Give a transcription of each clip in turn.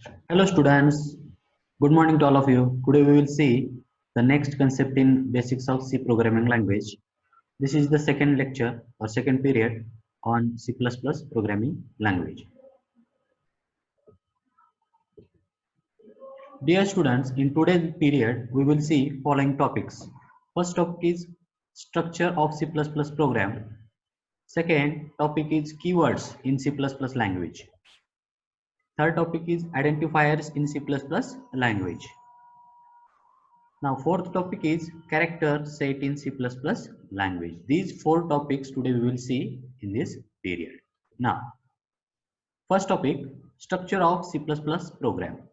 Hello students, good morning to all of you. Today we will see the next concept in basics of C programming language. This is the second lecture or second period on C++ programming language. Dear students, in today's period we will see following topics. First topic is structure of C++ program. Second topic is keywords in C++ language. Third topic is identifiers in C++ language. Now fourth topic is character set in C++ language. These four topics today we will see in this period. Now first topic, structure of C++ program.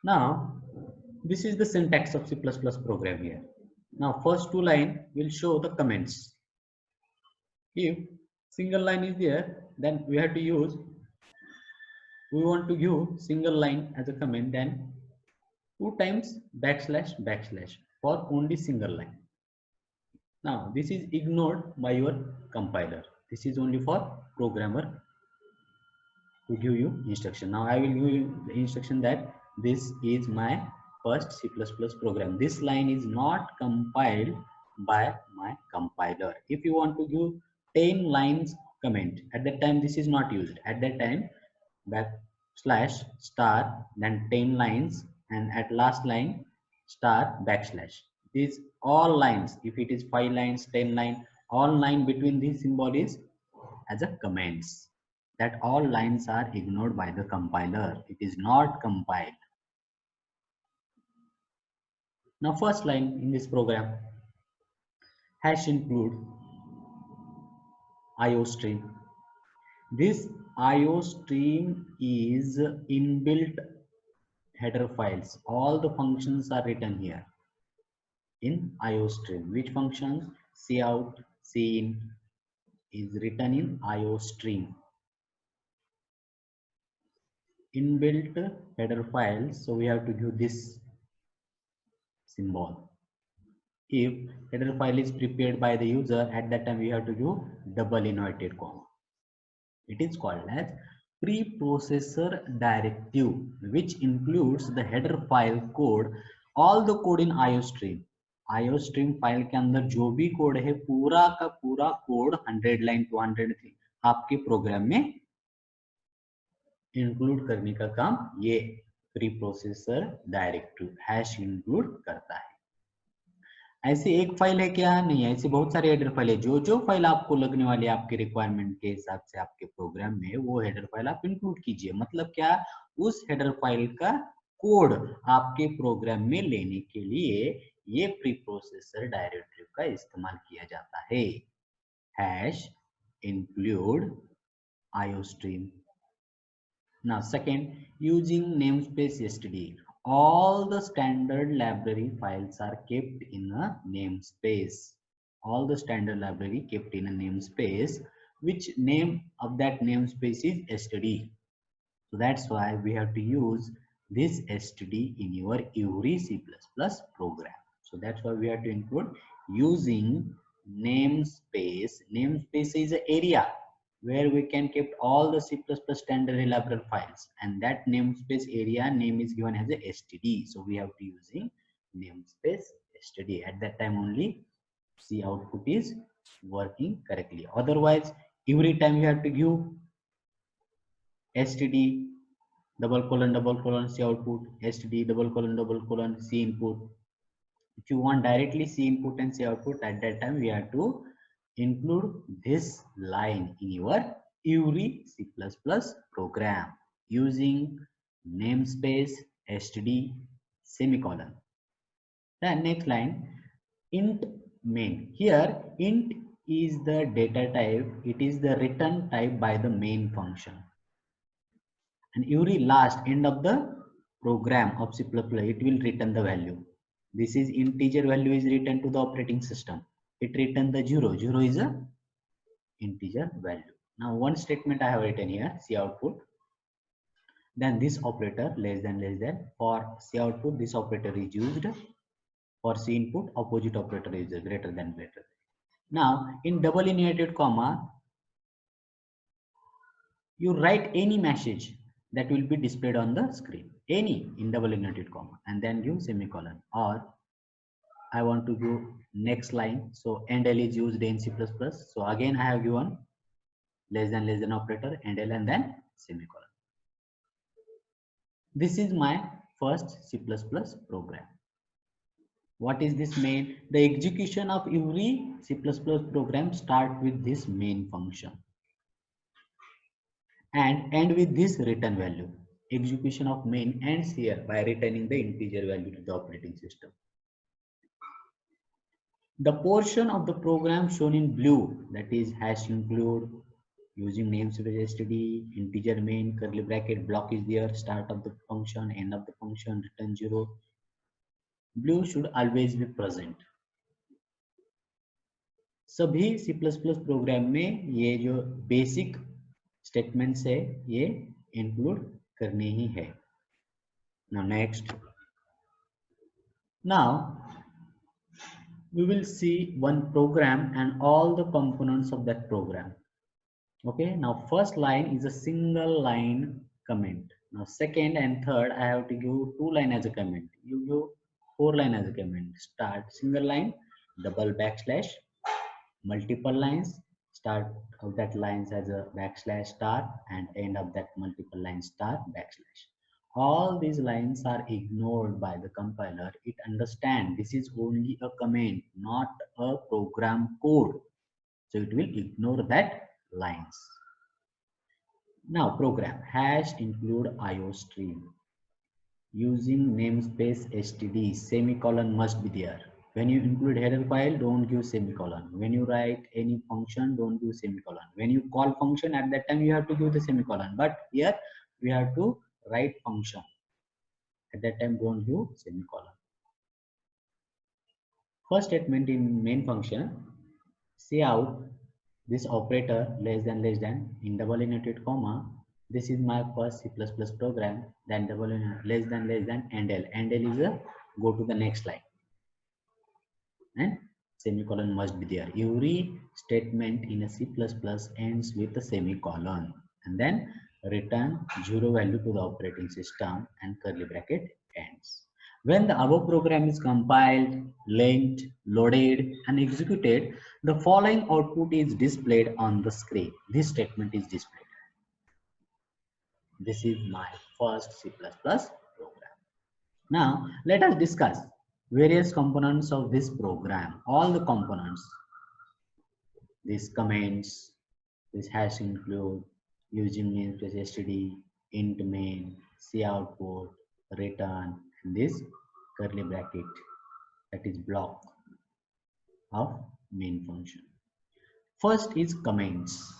Now this is the syntax of C++ program here. Now first two line will show the comments. If single line is there, then we have to use, we want to give single line as a comment, then 2 times backslash for only single line. Now this is ignored by your compiler. This is only for programmer to give you instruction. Now I will give you the instruction that this is my first C++ program. This line is not compiled by my compiler. If you want to give 10 lines comment, at that time this is not used. At that time backslash star, then 10 lines, and at last line star backslash. These all lines, if it is 5 lines, 10 line, all line between these symbol is as a comments. That all lines are ignored by the compiler. It is not compiled. Now first line in this program, hash include IOStream. This IOStream is inbuilt header files. All the functions are written here in IOStream. Which functions? Cout, cin is written in IOStream. Inbuilt header files, so we have to give this symbol. If header file is prepared by the user, at that time we have to give double inverted comma. It is called as preprocessor directive, which includes the header file code, all the code in IOStream. IOStream file के अंदर जो भी code है पूरा का पूरा code 100 line 200 आपके programme में इंक्लूड करने का काम ये प्रीप्रोसेसर डायरेक्टिव हैश इंक्लूड करता है. ऐसे एक फाइल है क्या? नहीं, ऐसे बहुत सारे हेडर फाइल है. जो जो फाइल आपको लगने वाली है आपके रिक्वायरमेंट के हिसाब से आपके प्रोग्राम में, वो हेडर फाइल आप इंक्लूड कीजिए. मतलब क्या? उस हेडर फाइल का कोड आपके प्रोग्राम में लेने के लिए ये प्रीप्रोसेसर डायरेक्टिव का इस्तेमाल किया जाता है. Hash include IOStream. Now second, using namespace std. All the standard library files are kept in a namespace. All the standard library kept in a namespace. Which name of that namespace is std. So that's why we have to use this std in your every C++ program. So that's why we have to include using namespace. Namespace is an area where we can keep all the C++ standard reliable files, and that namespace area name is given as a std. So we have to using namespace std. At that time only C output is working correctly. Otherwise, every time you have to give std double colon C output, std double colon C input. If you want directly C input and C output, at that time we have to include this line in your every C++ program using namespace std semicolon. Then next line, int main. Here int is the data type. It is the return type by the main function. And every last end of the program of C++, it will return the value. This is integer value is written to the operating system. It return the 0. 0 is a integer value. Now one statement I have written here, C output. Then this operator less than for C output, this operator is used. For C input, opposite operator is greater than. Now in double inverted comma, you write any message. that will be displayed on the screen. Any in double inverted comma and then give semicolon, or I want to give next line. So endl is used in C++. So again I have given less than operator, endl, and then semicolon. This is my first C++ program. What is this main? The execution of every C++ program start with this main function and end with this return value. Execution of main ends here by returning the integer value to the operating system. The portion of the program shown in blue, that is hash include, using namespace std, integer main, curly bracket, block is there, start of the function, end of the function, return 0. Blue should always be present. सभी C++ programme में ये जो basic statements है ये include करने ही है. Now next. Now we will see one program and all the components of that program. Okay, now first line is a single line comment. Now second and third I have to give 2 line as a comment. You give 4 line as a comment. Start single line, double backslash, multiple lines, start of that lines as a backslash star and end of that multiple line star backslash. All these lines are ignored by the compiler. It understands this is only a comment, not a program code. So it will ignore that lines. Now program hash include IOStream. Using namespace std, semicolon must be there. When you include header file, don't give semicolon. When you write any function, don't give semicolon. When you call function, at that time you have to give the semicolon. But here we have to write function. At that time, don't give semicolon. First statement in main function, cout this operator less than in double inverted comma. This is my first C++ program. Then double less than endl. Endl is a go to the next line. And semicolon must be there. Every statement in a C++ ends with a semicolon and then return 0 value to the operating system and curly bracket ends. When the above program is compiled, linked, loaded and executed, the following output is displayed on the screen. This statement is displayed. This is my first C++ program. Now let us discuss various components of this program. All the components, these comments, this hash include, using namespace std, int main, coutput, return, and this curly bracket, that is block of main function. First is comments.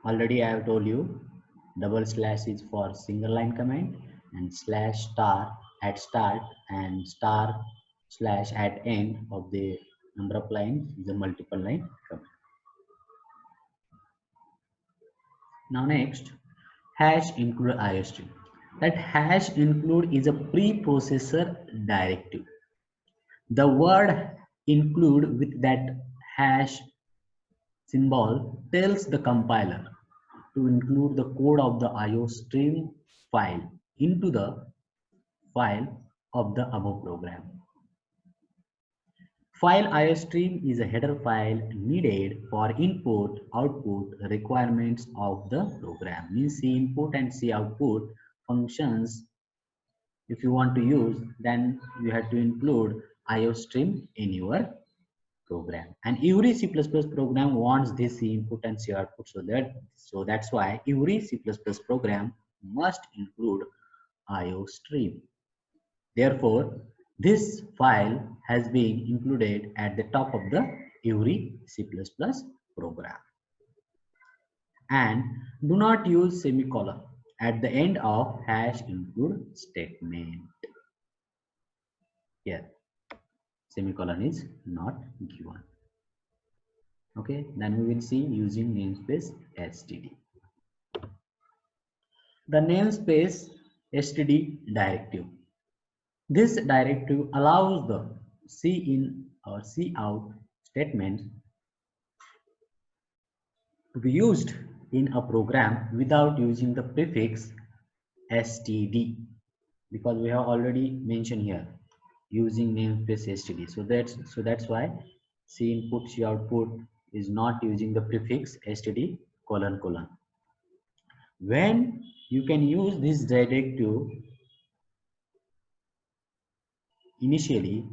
Already I have told you, double slash is for single line comment and slash star at start and star slash at end of the number of lines is a multiple line comment. Now next, hash include IOStream. That hash include is a preprocessor directive. The word include with that hash symbol tells the compiler to include the code of the IOStream file into the file of the above program. File IOStream is a header file needed for input output requirements of the program. Means C input and C output functions if you want to use, then you have to include IOStream in your program. And every C++ program wants this C input and C output, so that's why every C++ program must include IOStream. Therefore, this file has been included at the top of the every C++ program. And do not use semicolon at the end of hash include statement. Here, semicolon is not given. Okay, then we will see using namespace std. The namespace std directive. This directive allows the cin or cout statement to be used in a program without using the prefix std, because we have already mentioned here using namespace std. So that's why C input C output is not using the prefix std colon colon. When you can use this directive initially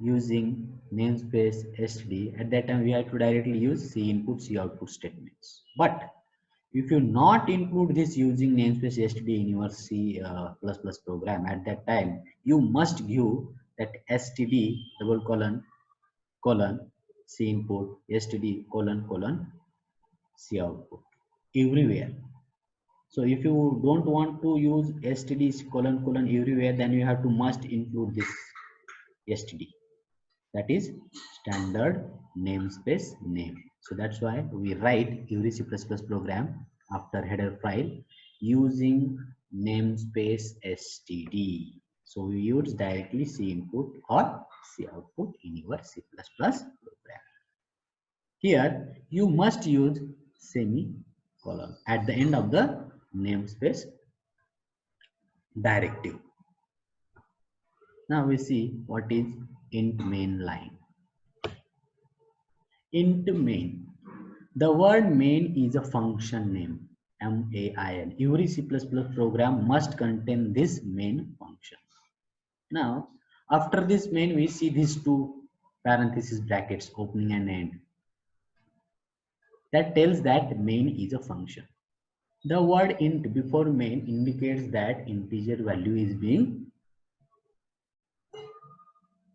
using namespace std, at that time we have to directly use C input C output statements. But if you not include this using namespace std in your C++ program, at that time you must give that std double colon colon C input std colon colon C output everywhere. So if you don't want to use std colon colon everywhere, then you have to must include this std, that is standard namespace name. So that's why we write every C++ program after header file using namespace std. So we use directly C input or C output in your C++ program. Here you must use semicolon at the end of the namespace directive. Now we see what is int main line. Int main. The word main is a function name, main. Every C++ program must contain this main function. Now, after this main, we see these two parenthesis brackets, opening and end. That tells that main is a function. The word int before main indicates that integer value is being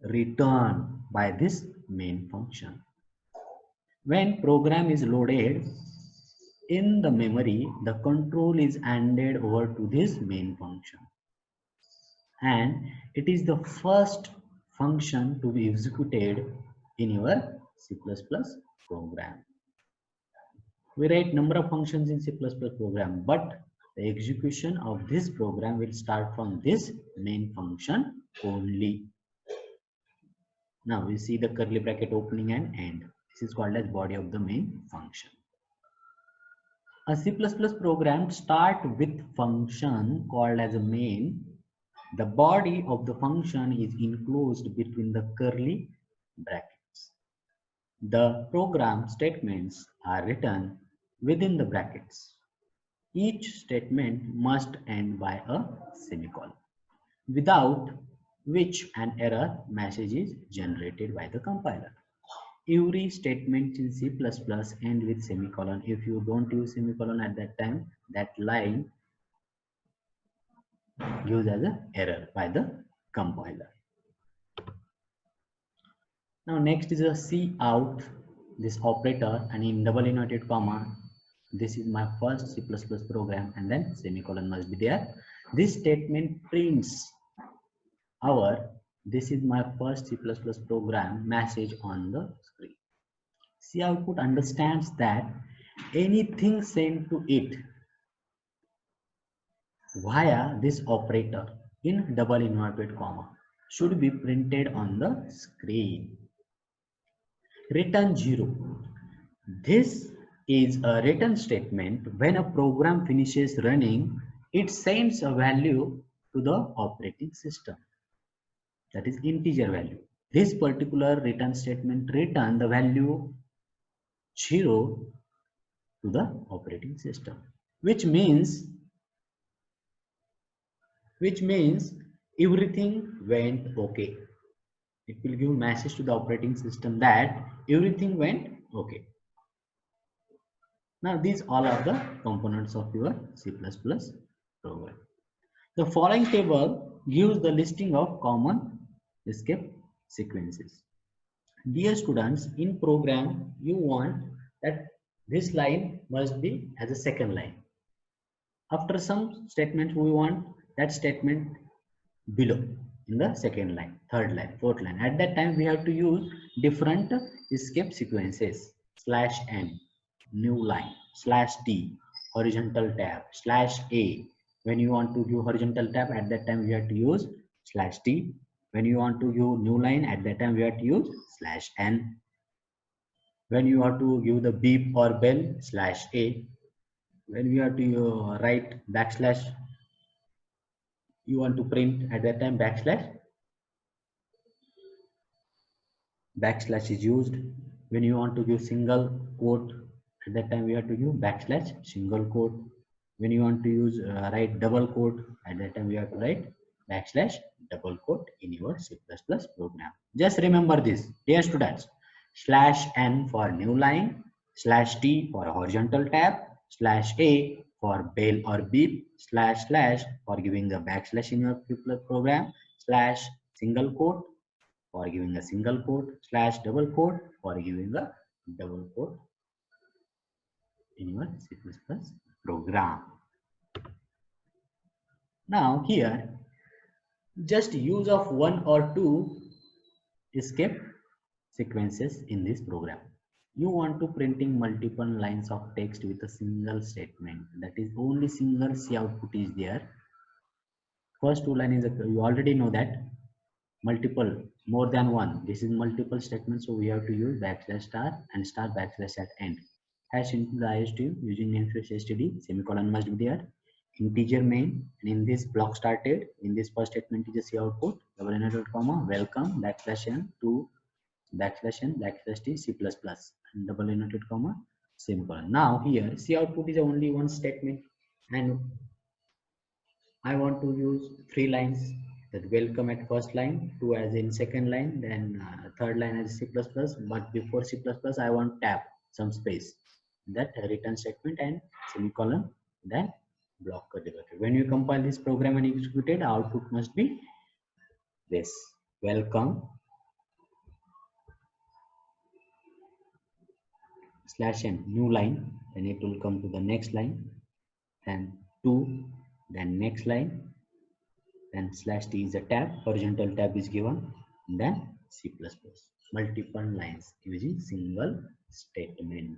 returned by this main function. When program is loaded in the memory, the control is handed over to this main function, and it is the first function to be executed in your C++ program. We write number of functions in C++ program, but the execution of this program will start from this main function only. Now we see the curly bracket opening and end. This is called as body of the main function. A C++ program starts with function called as a main. The body of the function is enclosed between the curly brackets. The program statements are written within the brackets. Each statement must end by a semicolon, without which an error message is generated by the compiler. Every statement in C++ end with semicolon. If you don't use semicolon at that time, that line gives as an error by the compiler. Now next is a cout, this operator, and in double inverted comma, this is my first C++ program, and then semicolon must be there. This statement prints our this is my first C++ program message on the screen. C output understands that anything sent to it via this operator in double inverted comma should be printed on the screen. Return 0. This is a return statement. When a program finishes running, it sends a value to the operating system, that is integer value. This particular return statement returns the value 0 to the operating system, which means everything went okay. It will give message to the operating system that everything went okay. Now these all are the components of your C++ program. The following table gives the listing of common escape sequences. Dear students, in program you want that this line must be as a second line. After some statements we want that statement below in the second line, third line, fourth line. At that time we have to use different escape sequences. /n, new line, /t, horizontal tab, /a. When you want to give horizontal tab, at that time we have to use /t. When you want to give new line, at that time we have to use /n. When you want to give the beep or bell, /a. When we have to write backslash you want to print at that time backslash is used. When you want to use single quote, at that time we have to use backslash single quote. When you want to use write double quote, at that time we have to write backslash double quote in your C++ program. Just remember this, dear students. Slash n for new line, slash t for horizontal tab, slash a for bell or beep, slash slash for giving the backslash in your program, slash single quote for giving a single quote, slash double quote for giving a double quote in your C++ program. Now here, just use of one or two escape sequences in this program. You want to printing multiple lines of text with a single statement. That is only single C output is there. First two line is you already know that multiple, more than one. This is multiple statement, so we have to use backslash star and star backslash at end. Hash into the ISTU using namespace std, semicolon must be there. Integer main, and in this block started, in this first statement is a C output, double inverted comma, welcome, backslash n to backslash n, backslash t, C++, and double inverted comma, semicolon. Now here, C output is only one statement, and I want to use three lines, that welcome at first line, two as in second line, then third line as C++, but before C++ I want tab, some space, that return statement and semicolon, then block derivative. When you compile this program and execute it, output must be this, welcome slash n, new line, then it will come to the next line, then 2, then next line, then slash t is a tab, horizontal tab is given, and then C++. Multiple lines using single statement.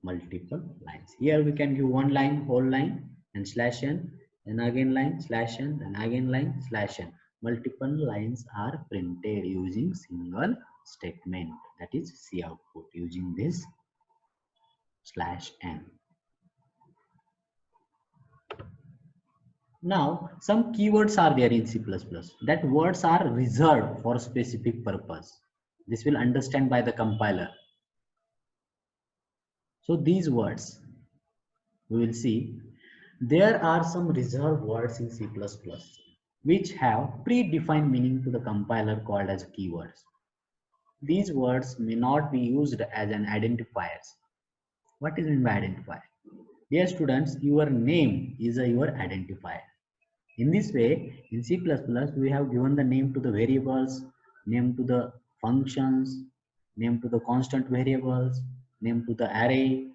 Multiple lines. Here we can give one line, whole line, and slash n, then again line, slash n, then again line, slash n. Multiple lines are printed using single statement, that is C output, using this slash n. Now, some keywords are there in C++. That words are reserved for specific purpose. This will understand by the compiler. So these words, we will see, there are some reserved words in C++ which have predefined meaning to the compiler called as keywords. These words may not be used as an identifier. What is meant by identifier? Dear students, your name is your identifier. In this way, in C++, we have given the name to the variables, name to the functions, name to the constant variables, name to the array.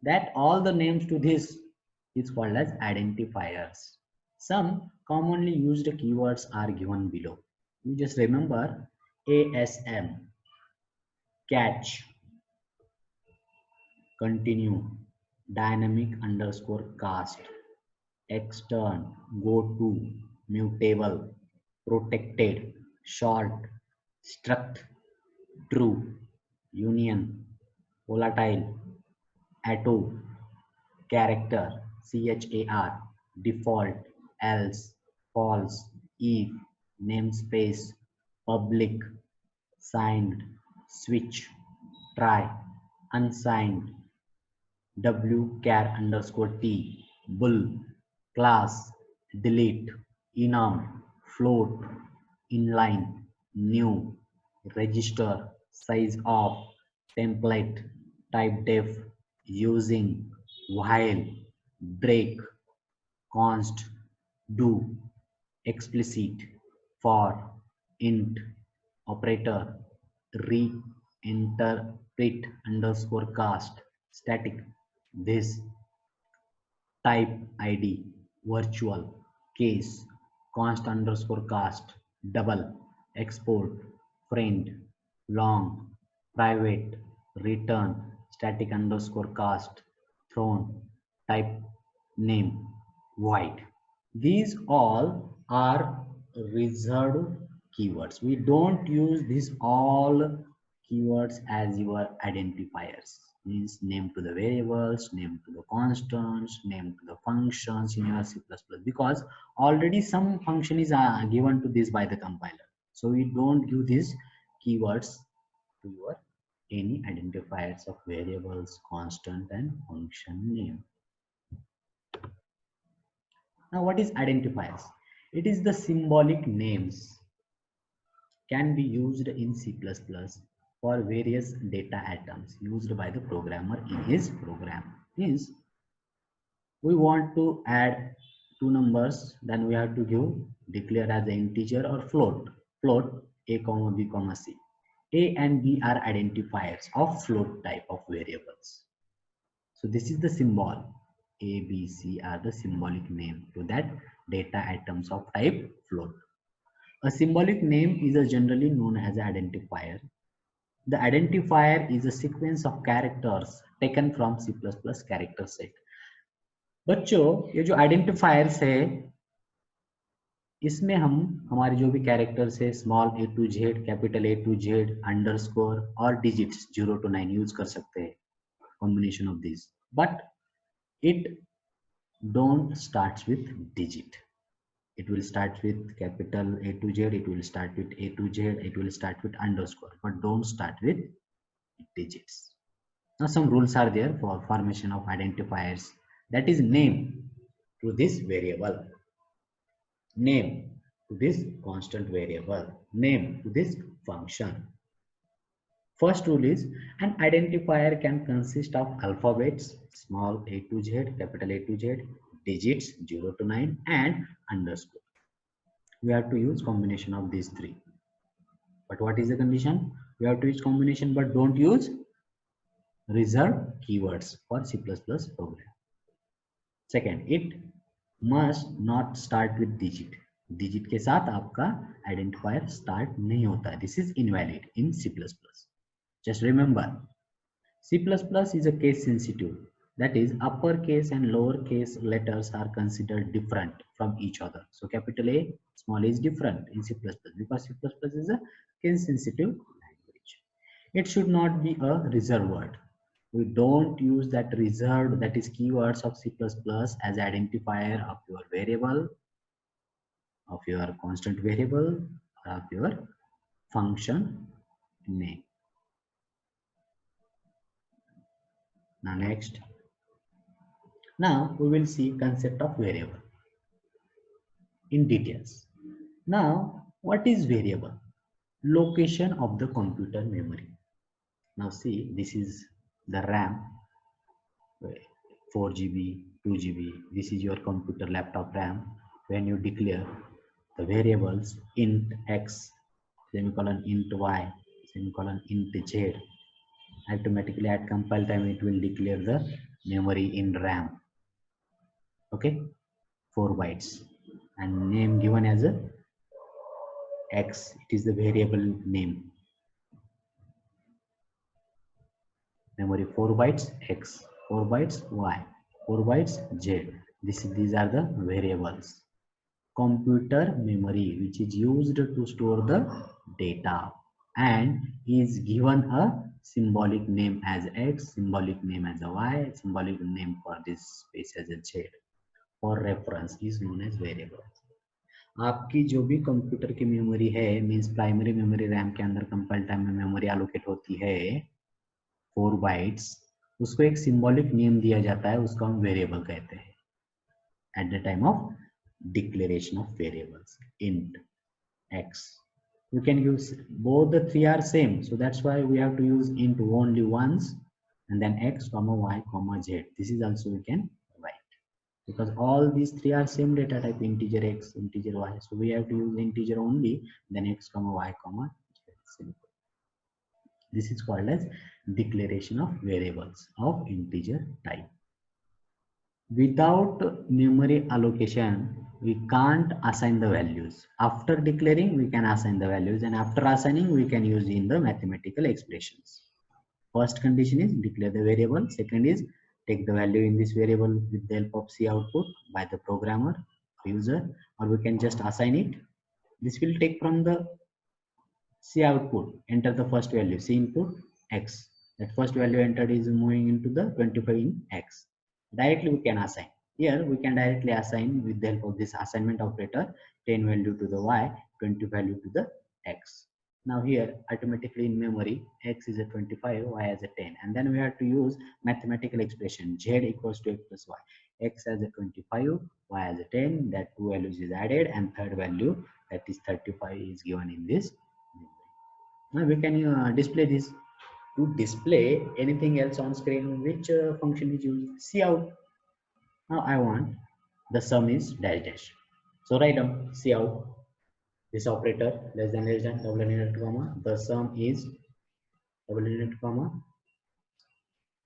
That all the names to this is called as identifiers. Some commonly used keywords are given below. You just remember ASM, catch, continue, dynamic underscore cast, extern, go to, mutable, protected, short, struct, true, union, volatile, auto, character, char, default, else, false, if, namespace, public, signed, switch, try, unsigned, wchar underscore t, bull, class, delete, enum, float, inline, new, register, size of, template, type def, using, while, break, const, do, explicit, for, int, operator, reinterpret underscore cast, static, this, type id, virtual, case, const underscore cast, double, export, friend, long, private, return, static underscore cast, thrown, type name, void. These all are reserved keywords. We don't use these all keywords as your identifiers, means name to the variables, name to the constants, name to the functions in your C++, because already some function is given to this by the compiler. So we don't give these keywords to your any identifiers of variables, constant and function name. Now what is identifiers? It is the symbolic names can be used in C++ for various data items used by the programmer in his program. Means we want to add two numbers, then we have to give declare as an integer or float. Float a comma b comma c. A and b are identifiers of float type of variables. So this is the symbol. A, B, C are the symbolic name to that data items of type float. A symbolic name is generally known as an identifier. The identifier is a sequence of characters taken from C++ character set. बच्चों ये जो identifiers है इसमें हम हमारे जो भी characters है small A to Z, capital A to Z, underscore और डिजिट्स 0 to 9 यूज कर सकते हैं, combination of this, but it don't start with digit. It will start with capital A to Z, it will start with A to Z, it will start with underscore, but don't start with digits. Now some rules are there for formation of identifiers. That is name to this variable, name to this constant variable, name to this function. First rule is an identifier can consist of alphabets, small a to z, capital A to Z, digits 0 to 9 and underscore. We have to use combination of these three. But what is the condition? We have to use combination but don't use reserved keywords for C++ program. Second, it must not start with digit. Digit के साथ आपका identifier start नहीं होता है. This is invalid in C++. Just remember, C++ is a case sensitive. That is, uppercase and lowercase letters are considered different from each other. So capital A, small a is different in C++ because C++ is a case sensitive language. It should not be a reserved word. We don't use that reserved, that is keywords of C++ as identifier of your variable, of your constant variable, of your function name. Now next. Now we will see concept of variable in details. Now what is variable? Location of the computer memory. Now see, this is the RAM, 4 GB, 2 GB. This is your computer laptop RAM. When you declare the variables int x, semicolon int y, semicolon int z, automatically at compile time it will declare the memory in RAM. Okay, 4 bytes and name given as a x. It is the variable name. Memory 4 bytes x, 4 bytes y, 4 bytes z. These are the variables. Computer memory, which is used to store the data and is given a symbolic name as x, symbolic name as a y, symbolic name for this space as a z. For reference is known as variable. आपकी जो भी computer की memory है, means primary memory RAM के अंदर compile time में memory allocate होती है 4 बाइट्स, उसको एक सिंबॉलिक नेम दिया जाता है, उसको हम वेरिएबल कहते हैं at the time of declaration of variables. Int x, you can use both, the three are same, so that's why we have to use int only once and then x comma y comma z. This is also we can write because all these three are same data type, integer x, integer y, so we have to use integer only, then x comma y comma z. Simple. This is called as declaration of variables of integer type. Without memory allocation, we can't assign the values. After declaring, we can assign the values, and after assigning, we can use in the mathematical expressions. First condition is declare the variable. Second is take the value in this variable with the help of C output by the programmer or user, or we can just assign it. This will take from the C output, enter the first value. C input X. That first value entered is moving into the 25 in X. Directly we can assign. Here we can directly assign with the help of this assignment operator 10 value to the Y, 20 value to the X. Now here automatically in memory X is a 25, Y as a 10, and then we have to use mathematical expression Z equals to X plus Y. X as a 25, Y as a 10, that two values is added, and third value, that is 35, is given in this. Now we can display this. To display anything else on screen, which function is used? See out. Now I want the sum is dash dash. So write down see out. This operator less than double inverted comma. The sum is double inverted comma.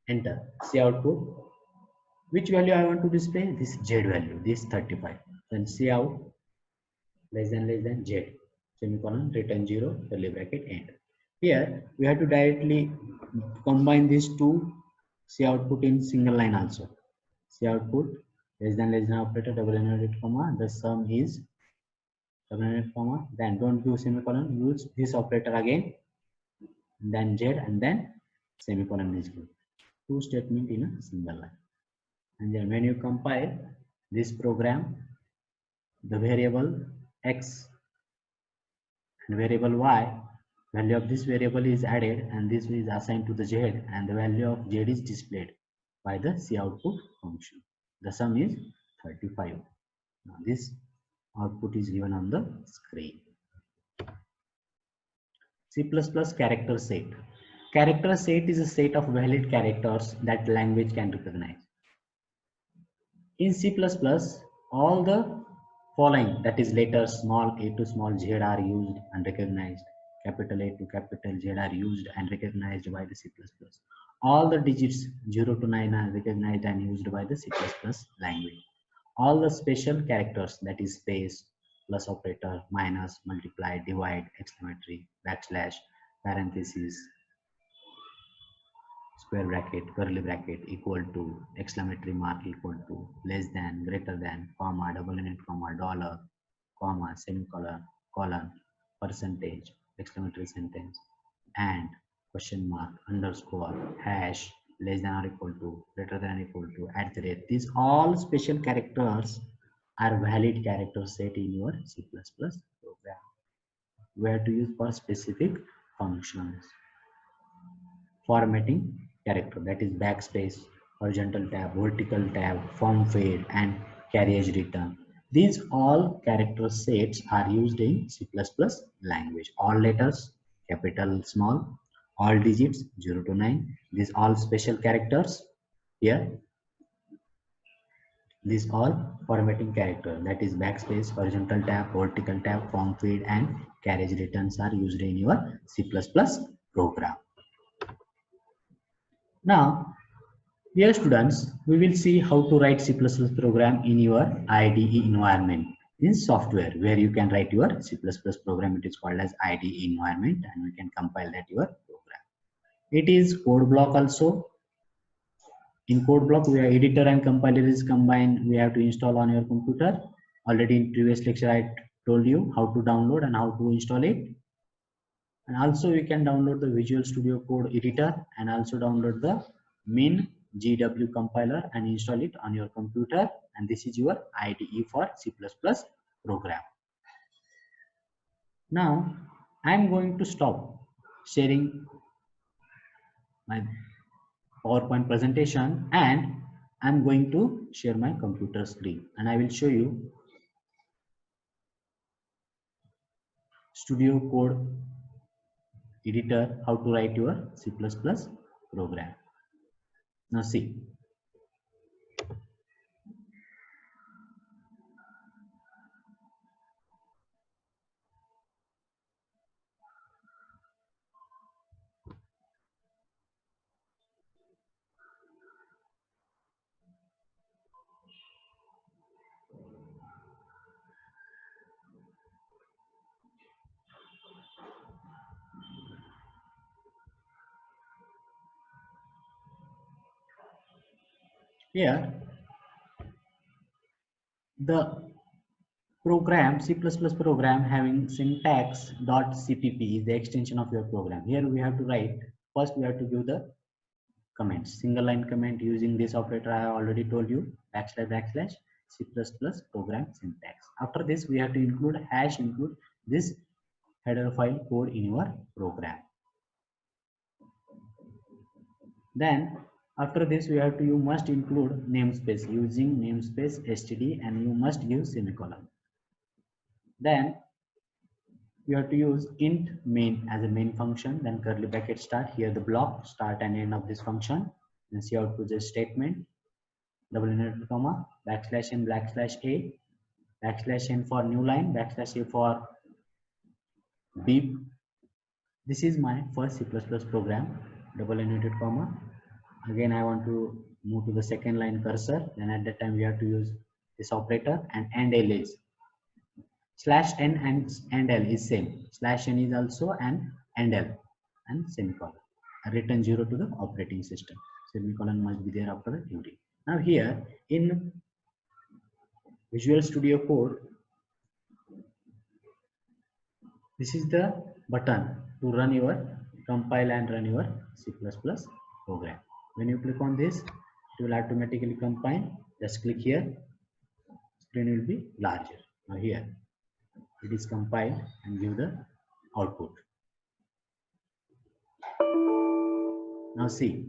Enter. See output. Which value I want to display? This Z value. This 35. Then see out less than Z. Semicolon return 0 curly bracket end. Here we have to directly combine these two. See output in single line also. See output less than operator double inverted comma. The sum is double inverted comma. Then don't do semicolon. Use this operator again. Then Z and then semicolon is good. Two statement in a single line. And then when you compile this program, the variable X and variable Y, value of this variable is added and this is assigned to the Z, and the value of Z is displayed by the C output function. The sum is 35. Now this output is given on the screen. C++ character set. Character set is a set of valid characters that language can recognize. In C++, all the following, that is letters small a to small z, are used and recognized. Capital A to capital Z are used and recognized by the C++. All the digits 0 to 9 are recognized and used by the C++ language. All the special characters, that is space, plus operator, minus, multiply, divide, exclamatory, backslash, parentheses, square bracket, curly bracket, equal to, exclamatory mark, equal to, less than, greater than, comma, double inverted comma, dollar, comma, semicolon, colon, percentage, exclamatory sentence, and, question mark, underscore, hash, less than or equal to, greater than or equal to, at the rate. These all special characters are valid character set in your C++ program. We have to use for specific functions. Formatting character, that is backspace, horizontal tab, vertical tab, form fade, and carriage return. These all character sets are used in C++ language. All letters, capital, small, all digits 0 to 9. These all special characters here. These all formatting character, that is backspace, horizontal tab, vertical tab, form feed, and carriage returns are used in your C++ program. Now, dear students, we will see how to write C++ program in your IDE environment. This software where you can write your C++ program. It is called as IDE environment, and we can compile that your program. It is code block also. In code block, we are editor and compiler is combined. We have to install on your computer. Already in previous lecture, I told you how to download and how to install it. And also you can download the Visual Studio Code editor and also download the min GW compiler and install it on your computer. And this is your IDE for C++ program. Now I'm going to stop sharing my PowerPoint presentation and I'm going to share my computer screen and I will show you Studio Code editor, how to write your C++ program. Now see. Here the Program, C++ program having syntax.cpp is the extension of your program. Here we have to write, first we have to give the comments. Single line comment using this operator I have already told you, \\, C++ program syntax. After this we have to include #include this header file code in your program. Then after this we have to, you must include namespace using namespace std, and you must give semicolon. Then you have to use int main as a main function, then curly bracket start, here the block start and end of this function, then see output this statement, double inverted comma, \n \a, \n for new line, \a for beep. This is my first C++ program, double inverted comma. Again I want to move to the second line cursor, then at that time we have to use this operator, and end is /n and l is same, /n is also an and l, and semicolon. I return 0 to the operating system. Semicolon must be there after every. Now here in Visual Studio Code, this is the button to run your compile and run your C++ program. When you click on this, it will automatically compile. Just click here, screen will be larger. Now here it is compiled and give the output. Now see,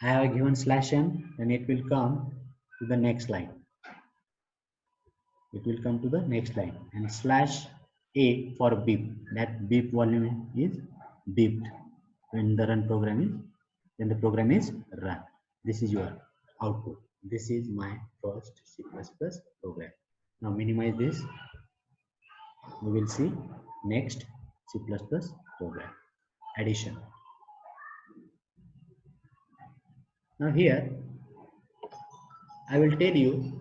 I have given /n, then it will come to the next line. It will come to the next line, and /a for beep. That beep volume is beeped when the run program is, when the program is run. This is your output. This is my first C++ program. Now minimize this. We will see next C++ program, addition. Now here I will tell you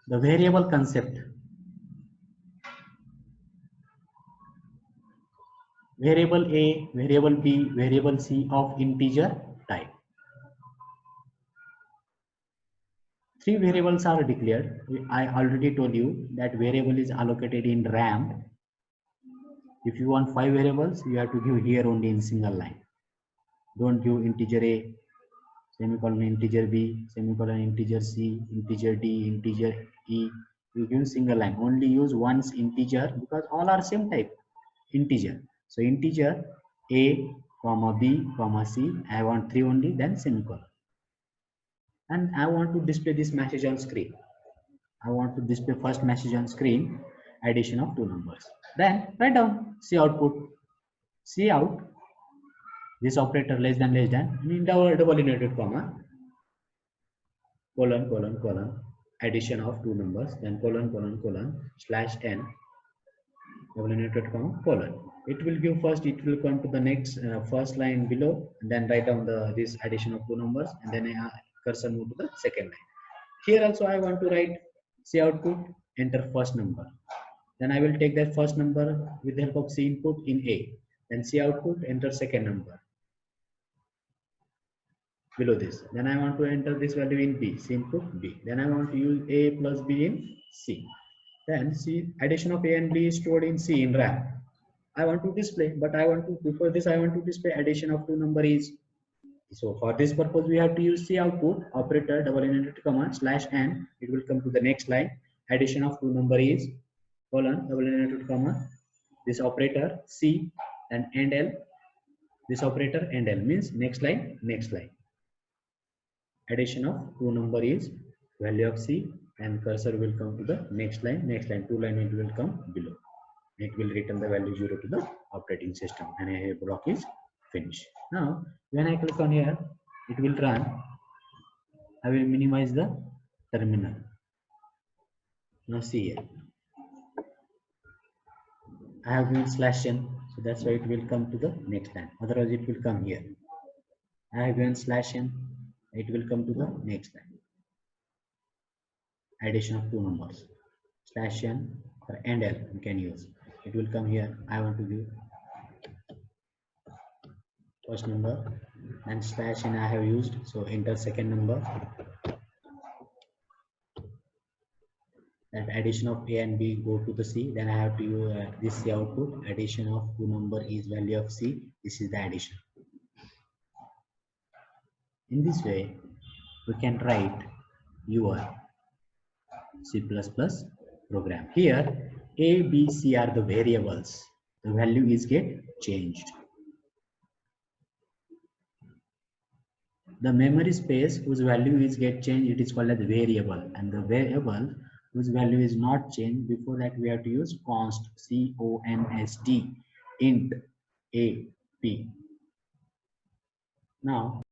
the variable concept. Variable A, variable B, variable C of integer type. 3 variables are declared. I already told you that variable is allocated in RAM. If you want 5 variables, you have to give here only in single line. Don't give integer A, semicolon integer B, semicolon integer C, integer D, integer E. You give single line. Only use once integer, because all are same type, integer. So integer A, comma B, comma C. I want 3 only, then semicolon. And I want to display this message on screen. I want to display first message on screen, addition of 2 numbers. Then write down C output. C out, this operator less than, in double inverted comma, colon, addition of 2 numbers, then colon, /n, double inverted comma, colon. It will give first, it will come to the next first line below, and then write down this addition of 2 numbers, and then cursor move to the second line. Here also I want to write C output, enter first number. Then I will take that first number with the help of C input in A. Then C output, enter second number below this. Then I want to enter this value in B, C input B. Then I want to use A plus B in C. Then C, addition of A and B is stored in C in RAM. I want to display, but I want to, before this I want to display addition of 2 number is. So for this purpose we have to use C output, operator, double inverted comma, /n. It will come to the next line. Addition of 2 number is colon, double inverted comma, this operator C, and end L. This operator end L means next line, next line. Addition of 2 number is value of C, and cursor will come to the next line, 2 line it will come below. It will return the value 0 to the operating system, and a block is finished. Now when I click on here, it will run. I will minimize the terminal. Now see here, I have given /n, so that's why it will come to the next line. Otherwise it will come here. I have given /n, it will come to the next line. Addition of 2 numbers, /n or end L you can use. It will come here. I want to give first number, and slash n I have used. So enter second number. That addition of a and b go to the c. Then I have to use this c output. Addition of two number is value of c. This is the addition. In this way, we can write your C++ program. Here, A, B, C are the variables. The value is get changed. The memory space whose value is get changed, it is called as variable. And the variable whose value is not changed, before that we have to use const, C-O-N-S-T, int, A, P. Now,